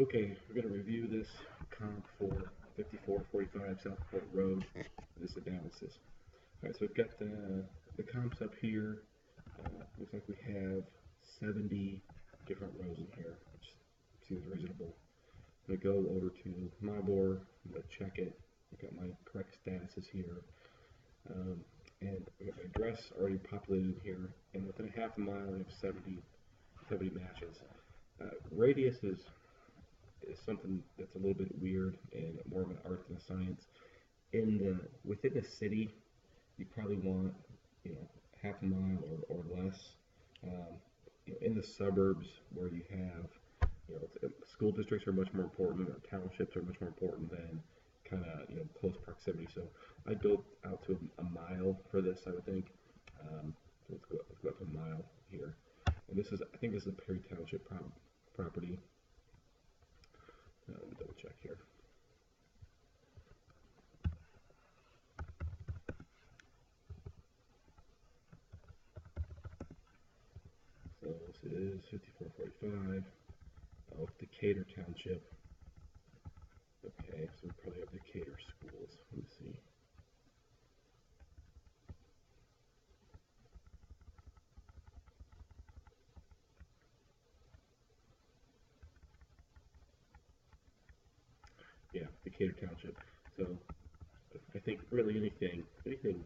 Okay, we're going to review this comp for 5445 Southport Road, this analysis. Alright, so we've got the comps up here. Looks like we have 70 different rows in here, which seems reasonable. I'm going to go over to Mybor, I'm going to check it. I've got my correct statuses here. And I've got my address already populated in here, and within a half a mile I have 70 matches. Radius is something that's a little bit weird and more of an art than a science. Within the city, you probably want half a mile or less. In the suburbs where you have school districts are much more important, or townships are much more important than kind of close proximity. So I'd go out to a mile for this, I would think. So let's go up to a mile here. And I think this is a Perry Township property. Let me double check here. So this is 5445. Oh, Decatur Township. Okay, so we probably have Decatur schools. Let me see. Yeah, Decatur Township. So I think really anything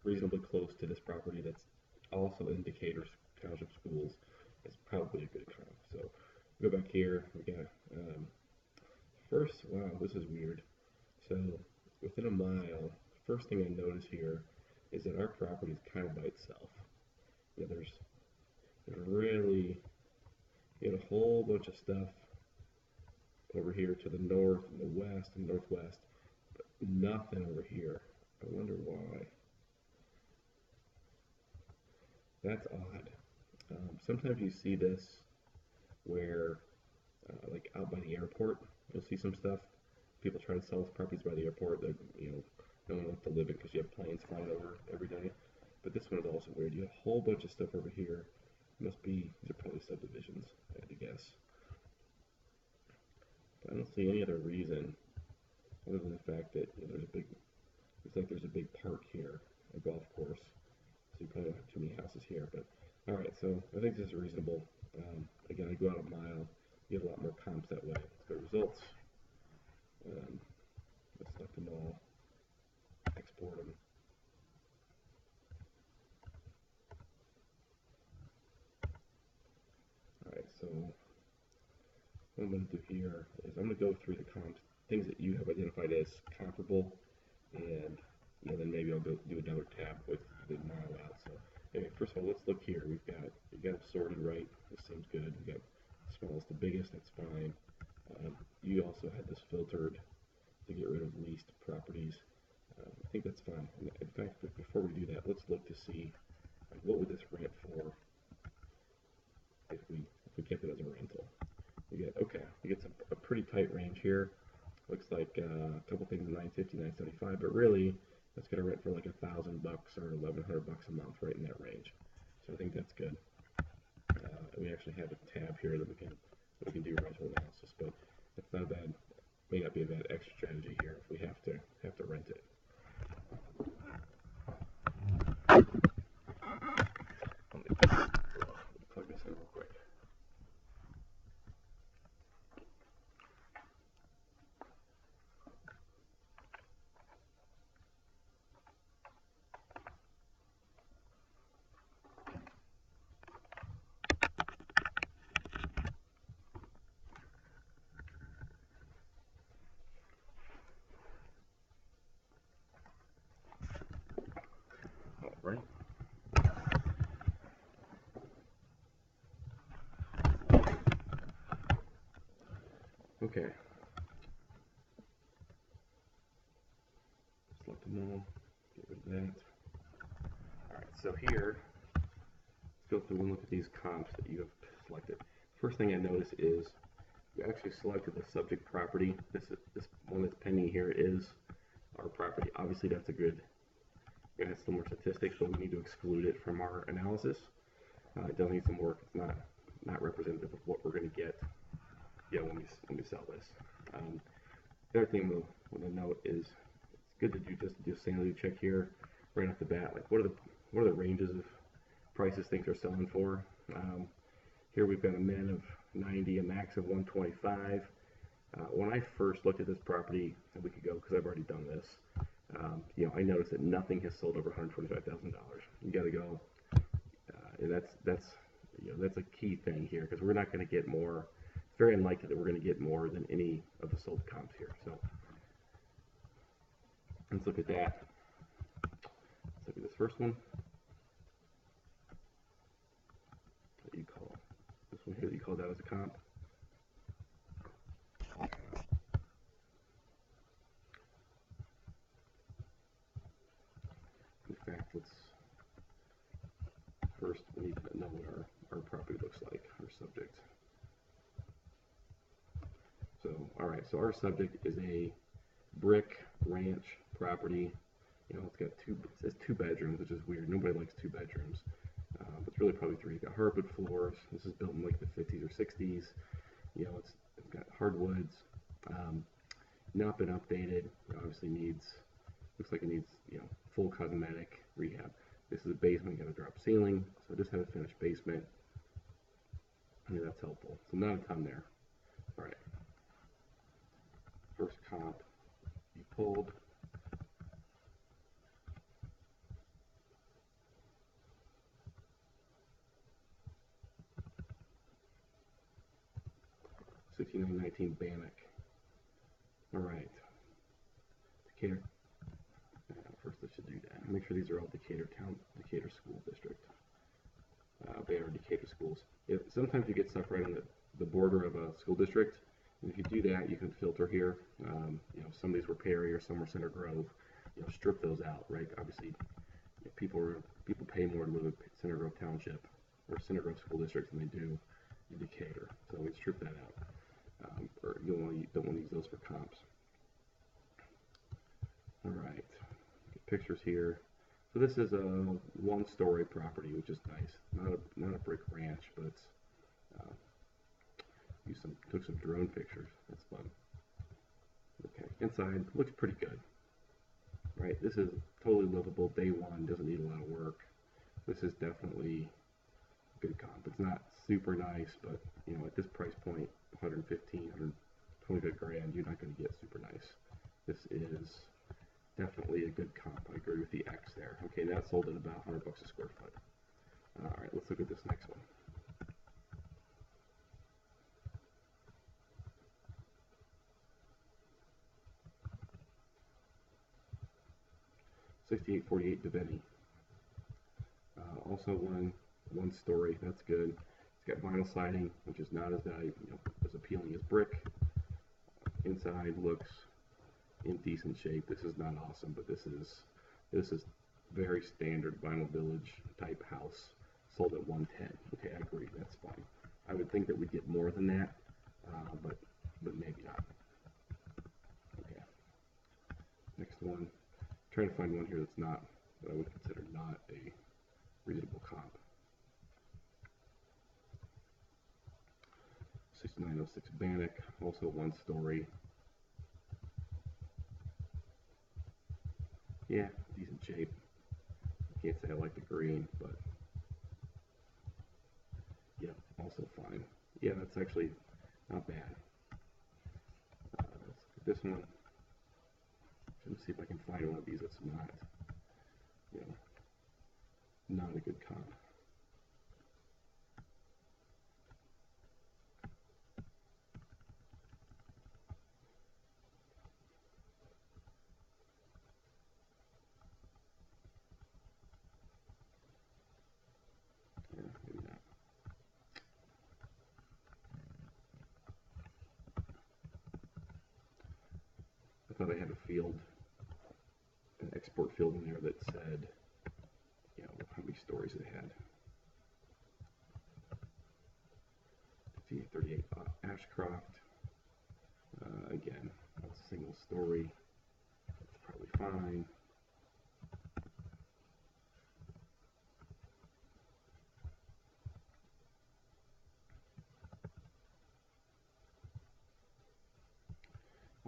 reasonably close to this property that's also in Decatur Township schools is probably a good comp. So go back here. We got first. Wow, this is weird. So within a mile, first thing I notice here is that our property is kind of by itself. There's really a whole bunch of stuff over here to the north and the west and northwest, but nothing over here. I wonder why. That's odd. Sometimes you see this where, like out by the airport, you'll see some stuff. People try to sell properties by the airport that no one wants to live in because you have planes flying over every day. But this one is also weird. You have a whole bunch of stuff over here. These are probably subdivisions, I had to guess. But I don't see any other reason other than the fact that there's a big park here, a golf course. So you probably don't have too many houses here. But all right, so I think this is reasonable. Again, I go out a mile. You have a lot more comps that way. Let's go to results. Let's select them all. Export them. Alright, so what I'm going to do here is I'm going to go through the comps, things that you have identified as comparable, and then maybe I'll go do another tab with the mile out. So anyway, first of all, let's look here. We've got them sorted right. This seems good. We've got smallest to biggest. That's fine. You also had this filtered to get rid of leased properties. I think that's fine. In fact, before we do that, let's look to see what would this rent for if we kept it as a rental. We get a pretty tight range here. Looks like a couple things $950, $975, but really that's gonna rent for like $1,000 or $1,100 a month, right in that range. So I think that's good. We actually have a tab here that we can do rental analysis, but it's not bad. May not be a bad extra strategy here if we have to rent it. Let me plug this in real quick. All right. Okay. Select them all. Get rid of that. Alright, so here, let's go through and look at these comps that you have selected. First thing I notice is you actually selected the subject property. This one that's pending here is our property. Obviously that's a good, it has some more statistics, but we need to exclude it from our analysis. It does need some work. It's not representative of what we're going to get when we to sell this. The other thing I'm going to note is it's good to do a sanity check here right off the bat. Like, what are the ranges of prices things are selling for? Here we've got a min of 90, a max of 125. When I first looked at this property a week ago, because I've already done this, I noticed that nothing has sold over $125,000. You got to go, and that's a key thing here, because we're not going to get more. It's very unlikely that we're going to get more than any of the sold comps here. So let's look at that. Let's look at this first one. What do you call this one here? That you call that as a comp? In fact, first we need to know what our property looks like, our subject. So, alright, so our subject is a brick ranch property. It's got it says 2 bedrooms, which is weird. Nobody likes 2 bedrooms. But it's really probably 3. It's got hardwood floors. This is built in like the 50s or 60s. It's got hardwoods. Not been updated. Obviously looks like it needs, full cosmetic rehab. This is a basement, got a drop ceiling, so it just had a finished basement. That's helpful. So not a ton there. All right. First comp you pulled. $69.19 Bannock. All right. Decatur. First, let's just do that. Make sure these are all Decatur School District. They are Decatur schools. Sometimes you get stuff right on the border of a school district. And if you do that, you can filter here. Some of these were Perry or some were Center Grove. Strip those out, right? Obviously, people pay more to live in Center Grove Township or Center Grove School District than they do in Decatur. So we strip that out. Or you don't want to use those for comps. All right. Pictures here. So this is a 1-story property, which is nice. Not a brick ranch, but it's took some drone pictures. That's fun. Okay, inside looks pretty good. Right, this is totally livable. Day one, doesn't need a lot of work. This is definitely a good comp. It's not super nice, but at this price point, 115, 125 grand, you're not going to get super nice. This is definitely a good comp. I agree with the X there. Okay, that sold at about $100 a square foot. All right, let's look at this next one. $68.48 Deviney. Also one story. That's good. It's got vinyl siding, which is not as as appealing as brick. Inside looks in decent shape. This is not awesome, but this is very standard Vinyl Village type house, sold at 110. Okay, I agree. That's fine. I would think that we'd get more than that, but maybe not. Okay. Next one. Trying to find one here that's not what I would consider not a reasonable comp. 6906 Bannock, also 1-story. Yeah, decent shape. Can't say I like the green, but yeah, also fine. Yeah, that's actually not bad. Let's look at this one. Let's see if I can find one of these that's not a good comp. Yeah, maybe not. I thought I had a field, an export field in there that said, how many stories it had. 38 Ashcroft. Again, that's a single story. It's probably fine.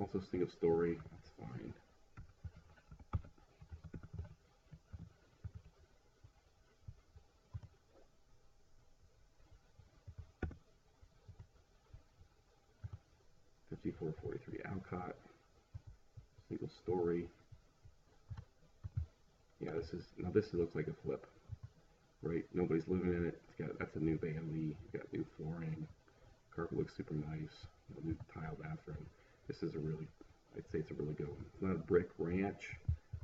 Also single story, that's fine. $54.43 Alcott, single story. Yeah, this looks like a flip, right? Nobody's living in it. That's a new vanity. It's got new flooring. Carpet looks super nice. New tile bathroom. This is I'd say it's a really good one. It's not a brick ranch,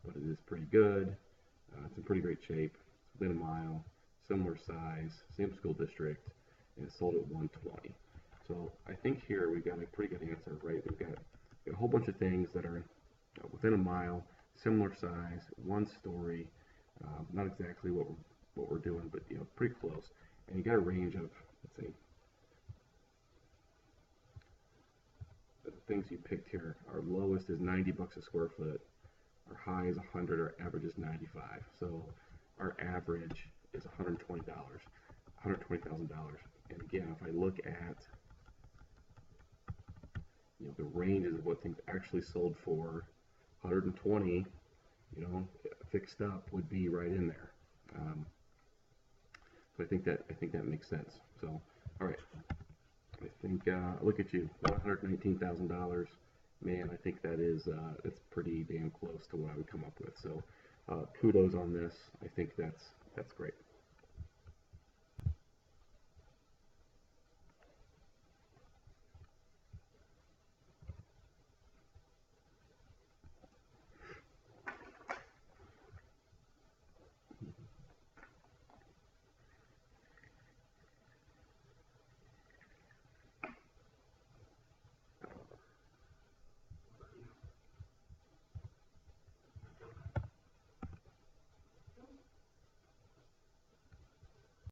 but it is pretty good. It's in pretty great shape. It's within a mile, similar size, same school district, and it's sold at $120. So I think here we've got a pretty good answer, right? We've got a whole bunch of things that are within a mile, similar size, one story. Not exactly what we're doing, but pretty close. And you got a range of, let's see, the things you picked here. Our lowest is $90 a square foot. Our high is 100. Our average is 95. So our average is $120, $120,000. And again, if I look at the ranges of what things actually sold for, 120, fixed up would be right in there. So I think that makes sense. So, all right, I think look at you, $119,000. Man, I think that's pretty damn close to what I would come up with. So, kudos on this. I think that's great.